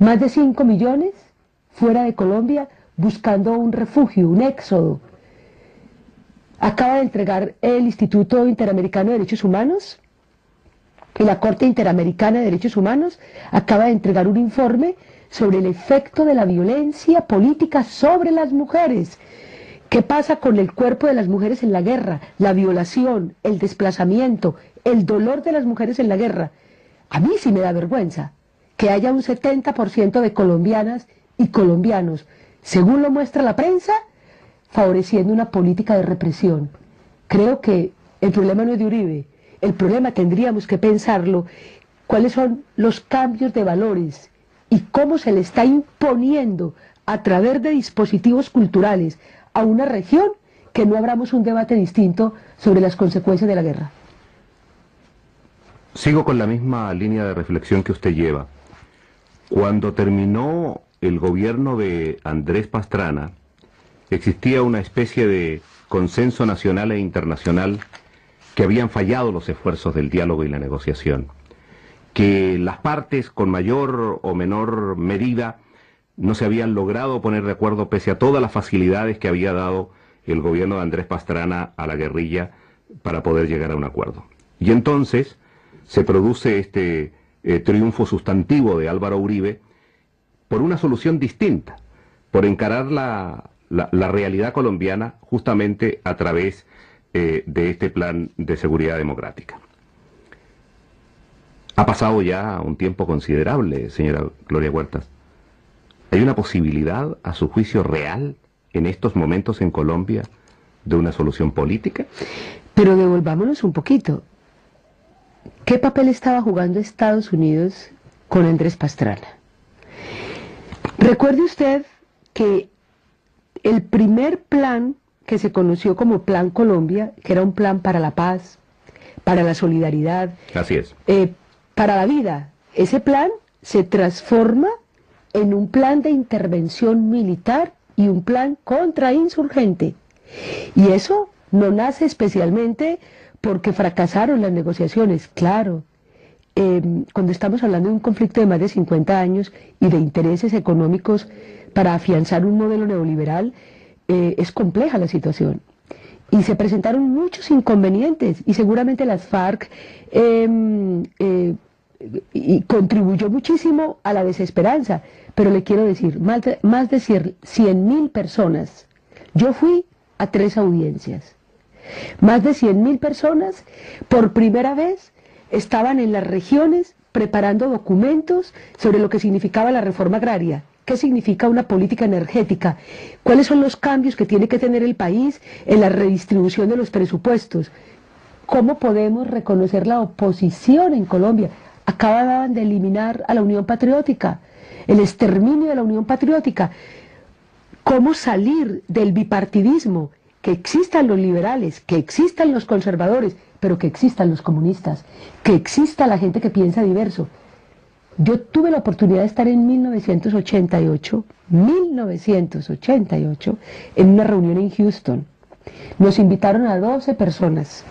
Más de 5 millones fuera de Colombia buscando un refugio, un éxodo. Acaba de entregar el Instituto Interamericano de Derechos Humanos y la Corte Interamericana de Derechos Humanos acaba de entregar un informe sobre el efecto de la violencia política sobre las mujeres. ¿Qué pasa con el cuerpo de las mujeres en la guerra? La violación, el desplazamiento, el dolor de las mujeres en la guerra. A mí sí me da vergüenza que haya un 70% de colombianas y colombianos, según lo muestra la prensa, favoreciendo una política de represión. Creo que el problema no es de Uribe, el problema tendríamos que pensarlo, cuáles son los cambios de valores y cómo se le está imponiendo a través de dispositivos culturales a una región que no abramos un debate distinto sobre las consecuencias de la guerra. Sigo con la misma línea de reflexión que usted lleva. Cuando terminó el gobierno de Andrés Pastrana, existía una especie de consenso nacional e internacional que habían fallado los esfuerzos del diálogo y la negociación, que las partes con mayor o menor medida no se habían logrado poner de acuerdo pese a todas las facilidades que había dado el gobierno de Andrés Pastrana a la guerrilla para poder llegar a un acuerdo. Y entonces se produce este triunfo sustantivo de Álvaro Uribe por una solución distinta, por encarar la realidad colombiana justamente a través de este plan de seguridad democrática. Ha pasado ya un tiempo considerable, señora Gloria Huertas. ¿Hay una posibilidad, a su juicio, real en estos momentos en Colombia de una solución política? Pero devolvámonos un poquito. ¿Qué papel estaba jugando Estados Unidos con Andrés Pastrana? Recuerde usted que el primer plan que se conoció como Plan Colombia, que era un plan para la paz, para la solidaridad, así es, para la vida, ese plan se transforma en un plan de intervención militar y un plan contrainsurgente. Y eso no nace especialmente porque fracasaron las negociaciones, claro. Cuando estamos hablando de un conflicto de más de 50 años y de intereses económicos para afianzar un modelo neoliberal, es compleja la situación. Y se presentaron muchos inconvenientes y seguramente las FARC y contribuyó muchísimo a la desesperanza, pero le quiero decir, más de 100.000 personas, yo fui a 3 audiencias, más de 100.000 personas por primera vez estaban en las regiones preparando documentos sobre lo que significaba la reforma agraria, qué significa una política energética, cuáles son los cambios que tiene que tener el país en la redistribución de los presupuestos, cómo podemos reconocer la oposición en Colombia. Acababan de eliminar a la Unión Patriótica, el exterminio de la Unión Patriótica. ¿Cómo salir del bipartidismo? Que existan los liberales, que existan los conservadores, pero que existan los comunistas, que exista la gente que piensa diverso. Yo tuve la oportunidad de estar en 1988, en una reunión en Houston. Nos invitaron a 12 personas,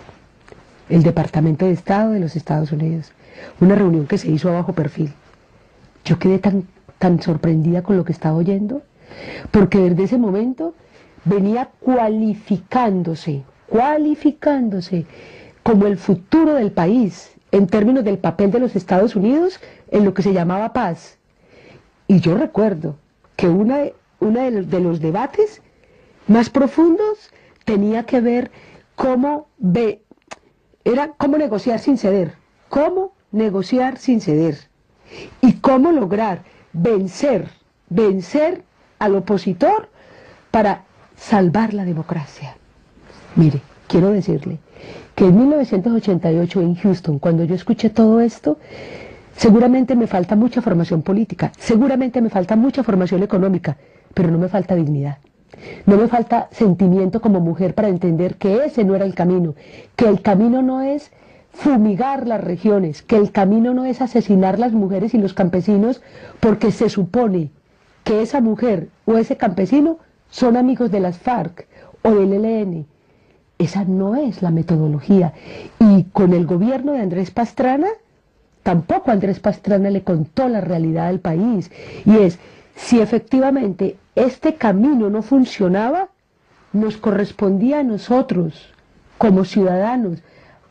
el Departamento de Estado de los Estados Unidos, una reunión que se hizo a bajo perfil. Yo quedé tan sorprendida con lo que estaba oyendo, porque desde ese momento venía cualificándose como el futuro del país, en términos del papel de los Estados Unidos en lo que se llamaba paz. Y yo recuerdo que uno de los debates más profundos tenía que ver cómo negociar sin ceder, y cómo lograr vencer al opositor para salvar la democracia. Mire, quiero decirle que en 1988 en Houston, cuando yo escuché todo esto, seguramente me falta mucha formación política, seguramente me falta mucha formación económica, pero no me falta dignidad. No me falta sentimiento como mujer para entender que ese no era el camino, que el camino no es fumigar las regiones, que el camino no es asesinar las mujeres y los campesinos porque se supone que esa mujer o ese campesino son amigos de las FARC o del ELN. Esa no es la metodología. Y con el gobierno de Andrés Pastrana tampoco Andrés Pastrana le contó la realidad del país, y es, si efectivamente este camino no funcionaba, nos correspondía a nosotros, como ciudadanos,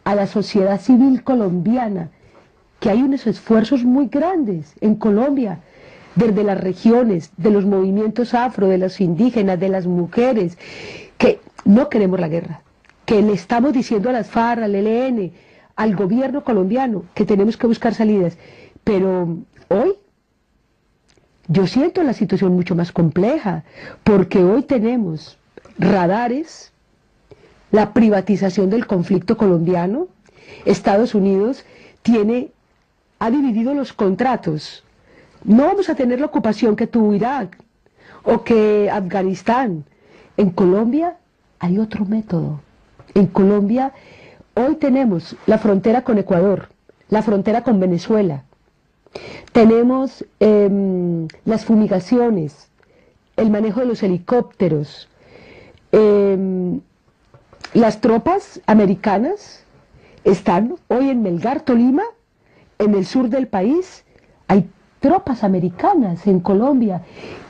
a la sociedad civil colombiana, que hay unos esfuerzos muy grandes en Colombia, desde las regiones, de los movimientos afro, de los indígenas, de las mujeres, que no queremos la guerra, que le estamos diciendo a las FARC, al ELN, al gobierno colombiano, que tenemos que buscar salidas. Pero hoy yo siento la situación mucho más compleja, porque hoy tenemos radares, la privatización del conflicto colombiano. Estados Unidos ha dividido los contratos. No vamos a tener la ocupación que tuvo Irak o que Afganistán. En Colombia hay otro método. En Colombia hoy tenemos la frontera con Ecuador, la frontera con Venezuela. Tenemos las fumigaciones, el manejo de los helicópteros. Las tropas americanas están hoy en Melgar, Tolima, en el sur del país. Hay tropas americanas en Colombia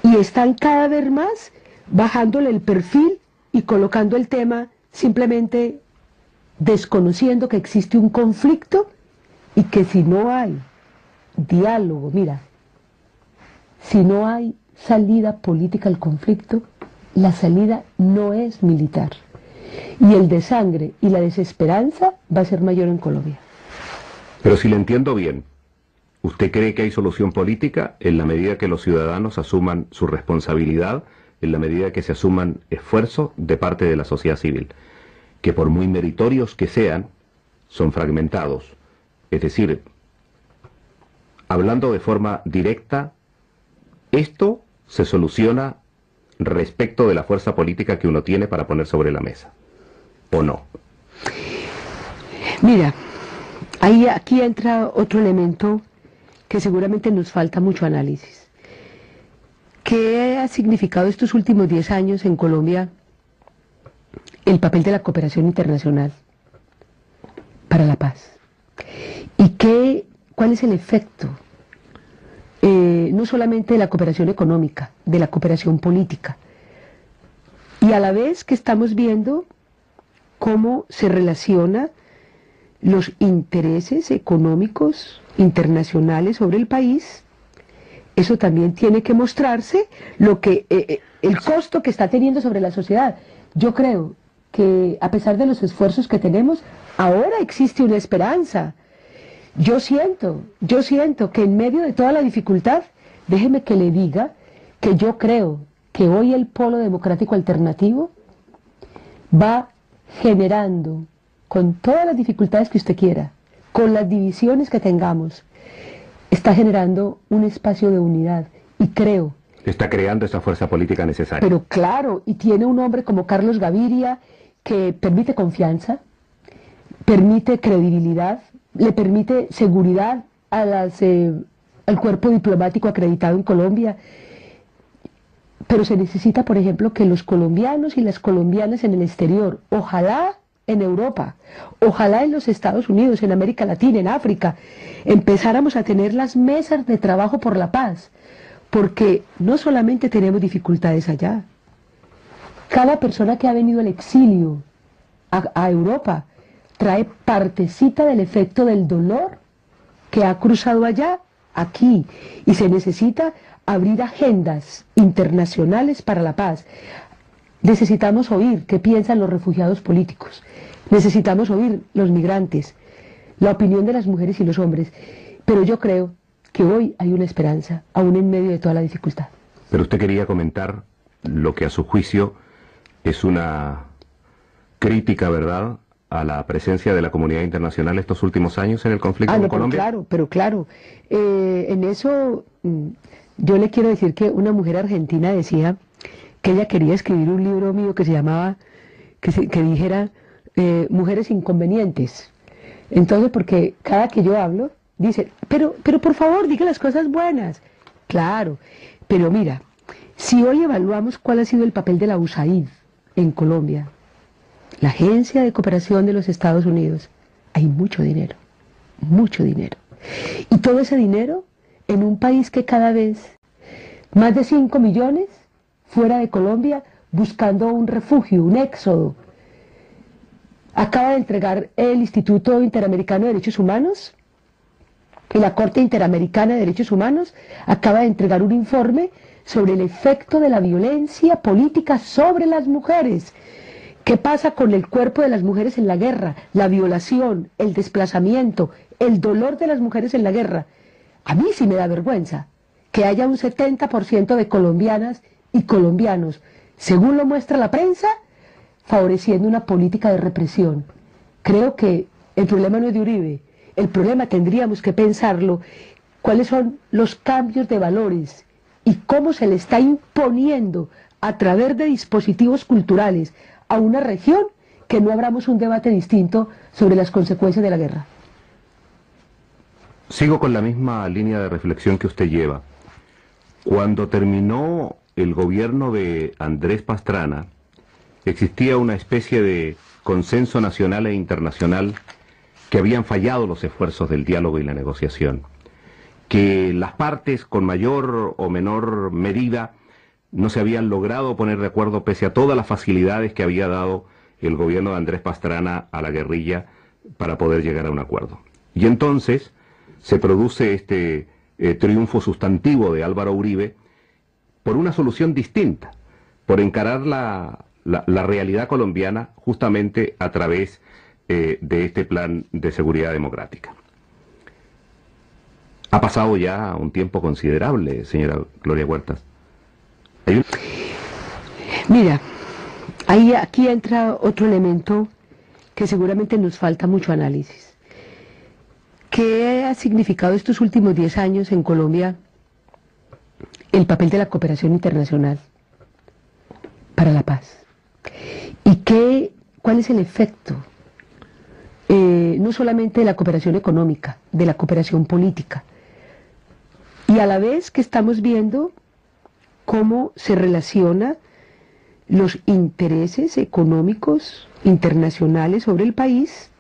y están cada vez más bajándole el perfil y colocando el tema simplemente desconociendo que existe un conflicto y que si no hay diálogo, mira, si no hay salida política al conflicto, la salida no es militar. Y el desangre y la desesperanza va a ser mayor en Colombia. Pero si le entiendo bien, ¿usted cree que hay solución política en la medida que los ciudadanos asuman su responsabilidad, en la medida que se asuman esfuerzos de parte de la sociedad civil, que por muy meritorios que sean, son fragmentados? Es decir, hablando de forma directa, esto se soluciona respecto de la fuerza política que uno tiene para poner sobre la mesa, ¿o no? Mira, aquí entra otro elemento que seguramente nos falta mucho análisis. ¿Qué ha significado estos últimos 10 años en Colombia el papel de la cooperación internacional para la paz? ¿Y cuál es el efecto? No solamente de la cooperación económica, de la cooperación política. Y a la vez que estamos viendo cómo se relaciona los intereses económicos internacionales sobre el país, eso también tiene que mostrarse el costo que está teniendo sobre la sociedad. Yo creo que a pesar de los esfuerzos que tenemos, ahora existe una esperanza. Yo siento que en medio de toda la dificultad, déjeme que le diga que yo creo que hoy el polo democrático alternativo va generando, con todas las dificultades que usted quiera, con las divisiones que tengamos, está generando un espacio de unidad, y creo... Está creando esa fuerza política necesaria. Pero claro, y tiene un hombre como Carlos Gaviria, que permite confianza, permite credibilidad, le permite seguridad al cuerpo diplomático acreditado en Colombia. Pero se necesita, por ejemplo, que los colombianos y las colombianas en el exterior, ojalá en Europa, ojalá en los Estados Unidos, en América Latina, en África, empezáramos a tener las mesas de trabajo por la paz, porque no solamente tenemos dificultades allá. Cada persona que ha venido al exilio a Europa trae partecita del efecto del dolor que ha cruzado allá, aquí, y se necesita abrir agendas internacionales para la paz. Necesitamos oír qué piensan los refugiados políticos, necesitamos oír los migrantes, la opinión de las mujeres y los hombres, pero yo creo que hoy hay una esperanza, aún en medio de toda la dificultad. Pero usted quería comentar lo que a su juicio es una crítica, ¿verdad?, a la presencia de la comunidad internacional estos últimos años en el conflicto en Colombia. Pero claro, en eso yo le quiero decir que una mujer argentina decía que ella quería escribir un libro mío que se llamaba, que dijera Mujeres Inconvenientes. Entonces, porque cada que yo hablo, dice, pero por favor, diga las cosas buenas. Claro, pero mira, si hoy evaluamos cuál ha sido el papel de la USAID en Colombia, la Agencia de Cooperación de los Estados Unidos, hay mucho dinero, mucho dinero. Y todo ese dinero en un país que cada vez más de 5 millones fuera de Colombia buscando un refugio, un éxodo. Acaba de entregar el Instituto Interamericano de Derechos Humanos y la Corte Interamericana de Derechos Humanos acaba de entregar un informe sobre el efecto de la violencia política sobre las mujeres. ¿Qué pasa con el cuerpo de las mujeres en la guerra? La violación, el desplazamiento, el dolor de las mujeres en la guerra. A mí sí me da vergüenza que haya un 70% de colombianas y colombianos, según lo muestra la prensa, favoreciendo una política de represión. Creo que el problema no es de Uribe, el problema tendríamos que pensarlo, cuáles son los cambios de valores y cómo se le está imponiendo a través de dispositivos culturales a una región que no abramos un debate distinto sobre las consecuencias de la guerra. Sigo con la misma línea de reflexión que usted lleva. Cuando terminó el gobierno de Andrés Pastrana, existía una especie de consenso nacional e internacional que habían fallado los esfuerzos del diálogo y la negociación, que las partes con mayor o menor medida no se habían logrado poner de acuerdo pese a todas las facilidades que había dado el gobierno de Andrés Pastrana a la guerrilla para poder llegar a un acuerdo. Y entonces se produce este triunfo sustantivo de Álvaro Uribe por una solución distinta, por encarar la realidad colombiana justamente a través de este plan de seguridad democrática. Ha pasado ya un tiempo considerable, señora Gloria Huertas. Mira, aquí entra otro elemento que seguramente nos falta mucho análisis. ¿Qué ha significado estos últimos 10 años en Colombia el papel de la cooperación internacional para la paz? ¿Y cuál es el efecto, no solamente de la cooperación económica, de la cooperación política? Y a la vez que estamos viendo cómo se relaciona los intereses económicos internacionales sobre el país,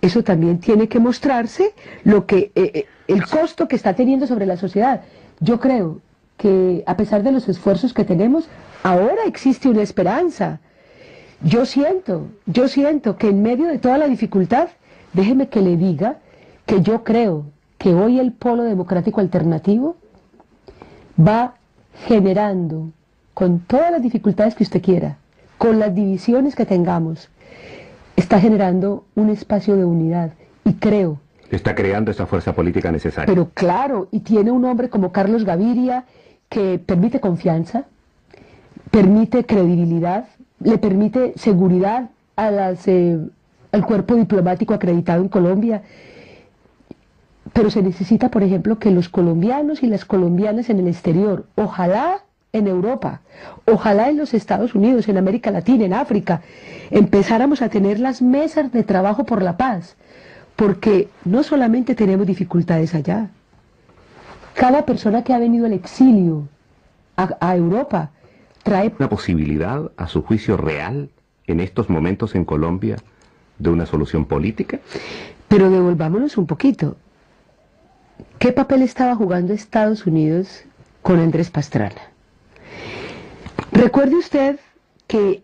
eso también tiene que mostrarse el costo que está teniendo sobre la sociedad. Yo creo que a pesar de los esfuerzos que tenemos, ahora existe una esperanza. Yo siento que en medio de toda la dificultad, déjeme que le diga que yo creo que hoy el polo democrático alternativo va generando, con todas las dificultades que usted quiera, con las divisiones que tengamos, está generando un espacio de unidad, y creo... Está creando esa fuerza política necesaria. Pero claro, y tiene un hombre como Carlos Gaviria, que permite confianza, permite credibilidad, le permite seguridad al cuerpo diplomático acreditado en Colombia. Pero se necesita, por ejemplo, que los colombianos y las colombianas en el exterior, ojalá en Europa, ojalá en los Estados Unidos, en América Latina, en África, empezáramos a tener las mesas de trabajo por la paz, porque no solamente tenemos dificultades allá. Cada persona que ha venido al exilio a Europa trae... ¿Una posibilidad, a su juicio, real en estos momentos en Colombia de una solución política? Pero devolvámonos un poquito. ¿Qué papel estaba jugando Estados Unidos con Andrés Pastrana? Recuerde usted que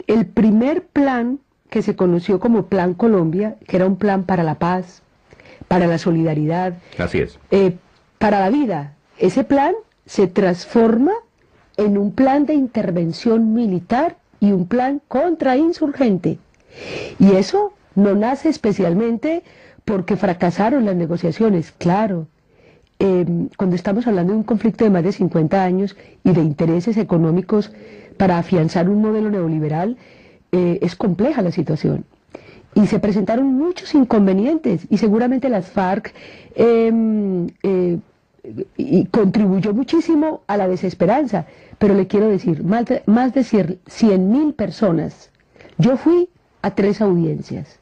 el primer plan que se conoció como Plan Colombia, que era un plan para la paz, para la solidaridad, así es, para la vida, ese plan se transforma en un plan de intervención militar y un plan contrainsurgente. Y eso no nace especialmente porque fracasaron las negociaciones, claro. Cuando estamos hablando de un conflicto de más de 50 años y de intereses económicos para afianzar un modelo neoliberal, es compleja la situación. Y se presentaron muchos inconvenientes, y seguramente las FARC contribuyó muchísimo a la desesperanza. Pero le quiero decir, más de 100.000 personas, yo fui a 3 audiencias,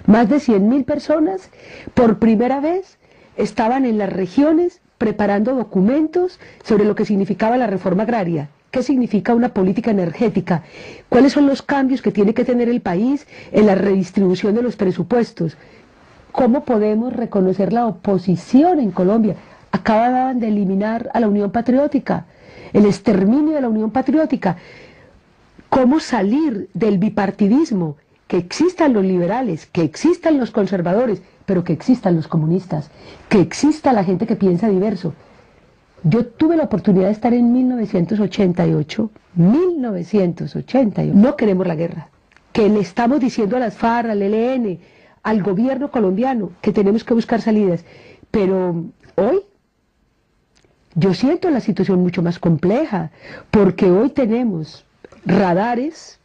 más de 100.000 personas por primera vez estaban en las regiones preparando documentos sobre lo que significaba la reforma agraria, qué significa una política energética, cuáles son los cambios que tiene que tener el país en la redistribución de los presupuestos. ¿Cómo podemos reconocer la oposición en Colombia? Acababan de eliminar a la Unión Patriótica, el exterminio de la Unión Patriótica. ¿Cómo salir del bipartidismo? Que existan los liberales, que existan los conservadores, pero que existan los comunistas, que exista la gente que piensa diverso. Yo tuve la oportunidad de estar en 1988, no queremos la guerra, que le estamos diciendo a las FARC, al ELN, al gobierno colombiano, que tenemos que buscar salidas, pero hoy yo siento la situación mucho más compleja, porque hoy tenemos radares,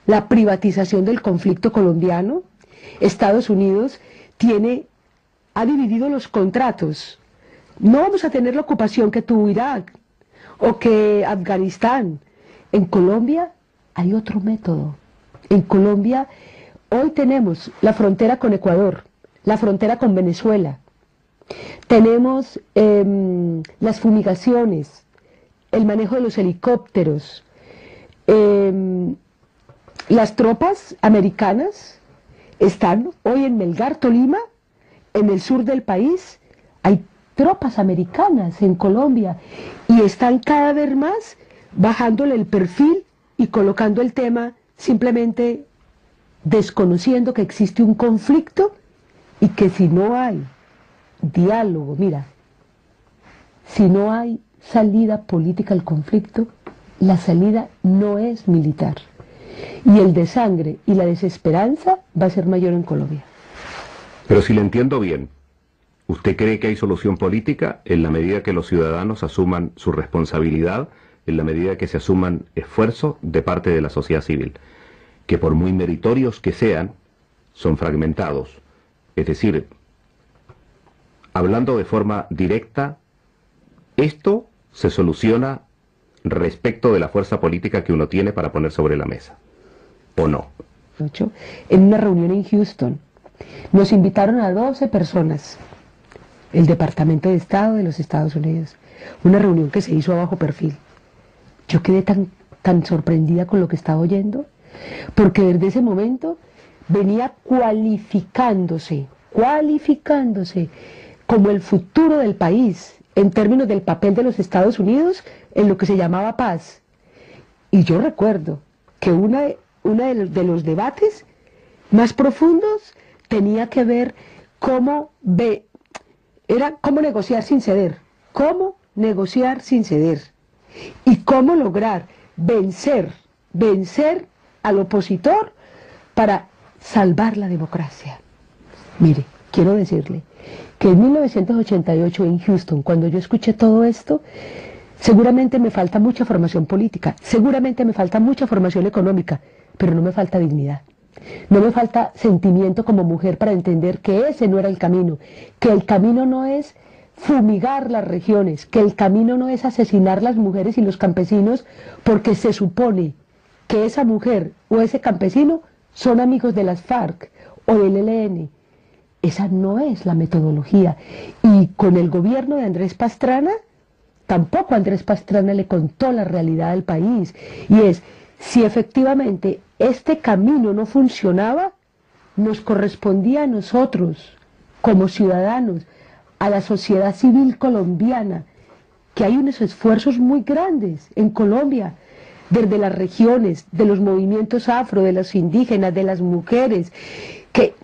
la privatización del conflicto colombiano. Estados Unidos ha dividido los contratos. No vamos a tener la ocupación que tuvo Irak o que Afganistán. En Colombia hay otro método. En Colombia hoy tenemos la frontera con Ecuador, la frontera con Venezuela. Tenemos las fumigaciones, el manejo de los helicópteros. Las tropas americanas están hoy en Melgar, Tolima, en el sur del país. Hay tropas americanas en Colombia y están cada vez más bajándole el perfil y colocando el tema simplemente desconociendo que existe un conflicto y que si no hay diálogo, mira, si no hay salida política al conflicto, la salida no es militar. Y el desangre y la desesperanza va a ser mayor en Colombia. Pero si le entiendo bien, ¿usted cree que hay solución política en la medida que los ciudadanos asuman su responsabilidad, en la medida que se asuman esfuerzos de parte de la sociedad civil, que por muy meritorios que sean, son fragmentados? Es decir, hablando de forma directa, esto se soluciona respecto de la fuerza política que uno tiene para poner sobre la mesa, ¿o no? En una reunión en Houston, nos invitaron a 12 personas, el Departamento de Estado de los Estados Unidos, una reunión que se hizo a bajo perfil. Yo quedé tan sorprendida con lo que estaba oyendo, porque desde ese momento venía cualificándose como el futuro del país, en términos del papel de los Estados Unidos en lo que se llamaba paz. Y yo recuerdo que uno de los debates más profundos tenía que ver cómo negociar sin ceder, y cómo lograr vencer al opositor para salvar la democracia. Mire, quiero decirle que en 1988 en Houston, cuando yo escuché todo esto, seguramente me falta mucha formación política, seguramente me falta mucha formación económica, pero no me falta dignidad. No me falta sentimiento como mujer para entender que ese no era el camino, que el camino no es fumigar las regiones, que el camino no es asesinar las mujeres y los campesinos porque se supone que esa mujer o ese campesino son amigos de las FARC o del ELN. Esa no es la metodología. Y con el gobierno de Andrés Pastrana, tampoco Andrés Pastrana le contó la realidad del país. Y es, si efectivamente este camino no funcionaba, nos correspondía a nosotros, como ciudadanos, a la sociedad civil colombiana, que hay unos esfuerzos muy grandes en Colombia, desde las regiones, de los movimientos afro, de los indígenas, de las mujeres, que